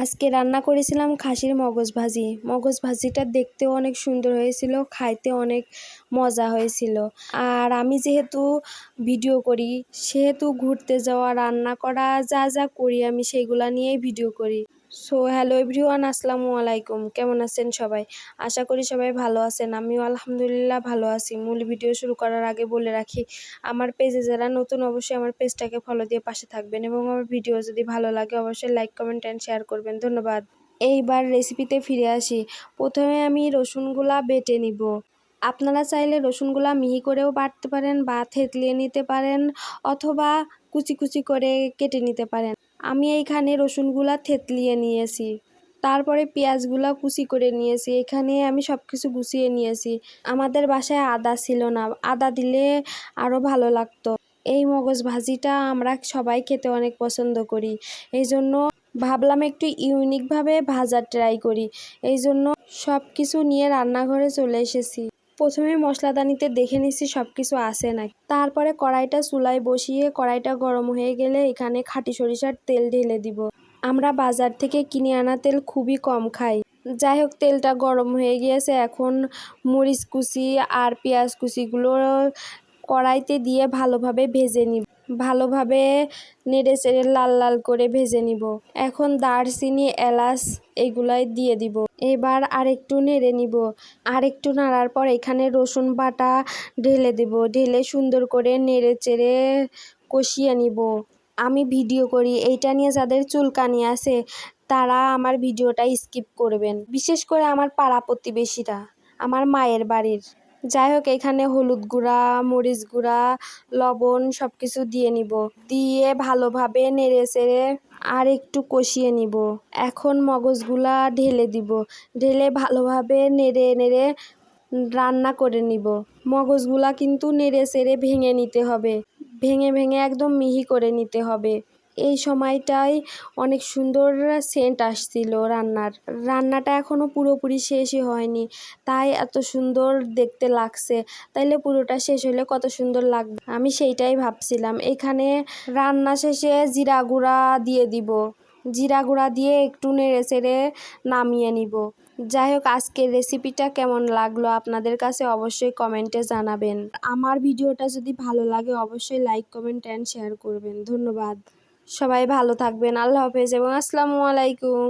আজকে রান্না করেছিলাম খাসির মগজ ভাজি। মগজ ভাজিটা দেখতেও অনেক সুন্দর হয়েছিল, খাইতে অনেক মজা হয়েছিল। আর আমি যেহেতু ভিডিও করি সেহেতু ঘুরতে যাওয়া, রান্না করা, যা যা করি আমি সেইগুলা নিয়েই ভিডিও করি। সো হ্যালো এভরিওয়ান, আসসালামু আলাইকুম। কেমন আছেন সবাই? আশা করি সবাই ভালো আছেন। আমিও আলহামদুলিল্লাহ ভালো আছি। মূল ভিডিও শুরু করার আগে বলে রাখি, আমার পেজে যারা নতুন অবশ্যই আমার পেজটাকে ফলো দিয়ে পাশে থাকবেন এবং আমার ভিডিও যদি ভালো লাগে অবশ্যই লাইক, কমেন্ট অ্যান্ড শেয়ার করবেন। ধন্যবাদ। এইবার রেসিপিতে ফিরে আসি। প্রথমে আমি রসুনগুলা বেটে নিব। আপনারা চাইলে রসুনগুলা মিহি করেও বাটতে পারেন বা থেতলিয়ে নিতে পারেন, অথবা কুচি কুচি করে কেটে নিতে পারেন। আমি এইখানে রসুনগুলা থেতলিয়ে নিয়েছি, তারপরে পেঁয়াজগুলা কুচি করে নিয়েছি। এখানে আমি সব কিছু গুছিয়ে নিয়েছি। আমাদের বাসায় আদা ছিল না, আদা দিলে আরও ভালো লাগতো। এই মগজ ভাজিটা আমরা সবাই খেতে অনেক পছন্দ করি, এই জন্য ভাবলাম একটু ইউনিকভাবে ভাজা ট্রাই করি। এই জন্য সব কিছু নিয়ে রান্নাঘরে চলে এসেছি। প্রথমে মশলাদানিতে দেখে নিচ্ছি সব কিছু আছে নাকি। তারপরে কড়াইটা চুলায় বসিয়ে কড়াইটা গরম হয়ে গেলে এখানে খাঁটি সরিষার তেল ঢেলে দিব। আমরা বাজার থেকে কিনে আনা তেল খুবই কম খাই। যাই হোক, তেলটা গরম হয়ে গিয়েছে। এখন মরিচ কুচি আর পেঁয়াজ কুচিগুলো কড়াইতে দিয়ে ভালোভাবে ভেজে নিব। ভালোভাবে নেড়ে চেড়ে লাল লাল করে ভেজে নিব। এখন দারচিনি, এলাচ এগুলাই দিয়ে দিব। এবার আরেকটু নেড়ে নিব। আরেকটু নাড়ার পর এখানে রসুন বাটা ঢেলে দেব। ঢেলে সুন্দর করে নেড়ে চেড়ে কষিয়ে নিব। আমি ভিডিও করি, এইটা নিয়ে যাদের চুলকানি আছে তারা আমার ভিডিওটা স্কিপ করবেন, বিশেষ করে আমার পাড়া প্রতিবেশীরা, আমার মায়ের বাড়ির। যাই হোক, এখানে হলুদ গুঁড়া, মরিচ গুঁড়া, লবণ সব কিছু দিয়ে নিব। দিয়ে ভালোভাবে নেড়ে চেড়ে আর একটু কষিয়ে নিব। এখন মগজগুলা ঢেলে দিব। ঢেলে ভালোভাবে নেড়ে নেড়ে রান্না করে নিব। মগজগুলা কিন্তু নেড়ে চেড়ে ভেঙে নিতে হবে, ভেঙে ভেঙে একদম মিহি করে নিতে হবে। এই সময়টাই অনেক সুন্দর সেন্ট আসছিল রান্নাটা এখনও পুরোপুরি শেষই হয়নি, তাই এত সুন্দর দেখতে লাগছে। তাইলে পুরোটা শেষ হলে কত সুন্দর লাগবে, আমি সেইটাই ভাবছিলাম। এখানে রান্না শেষে জিরা গুঁড়া দিয়ে দিব। জিরা গুঁড়া দিয়ে একটু নেড়ে চেড়ে নামিয়ে নিব। যাই হোক, আজকের রেসিপিটা কেমন লাগলো আপনাদের কাছে অবশ্যই কমেন্টে জানাবেন। আমার ভিডিওটা যদি ভালো লাগে অবশ্যই লাইক, কমেন্ট অ্যান্ড শেয়ার করবেন। ধন্যবাদ। সবাই ভালো থাকবেন। আল্লাহ হাফেজ এবং আসসালামু আলাইকুম।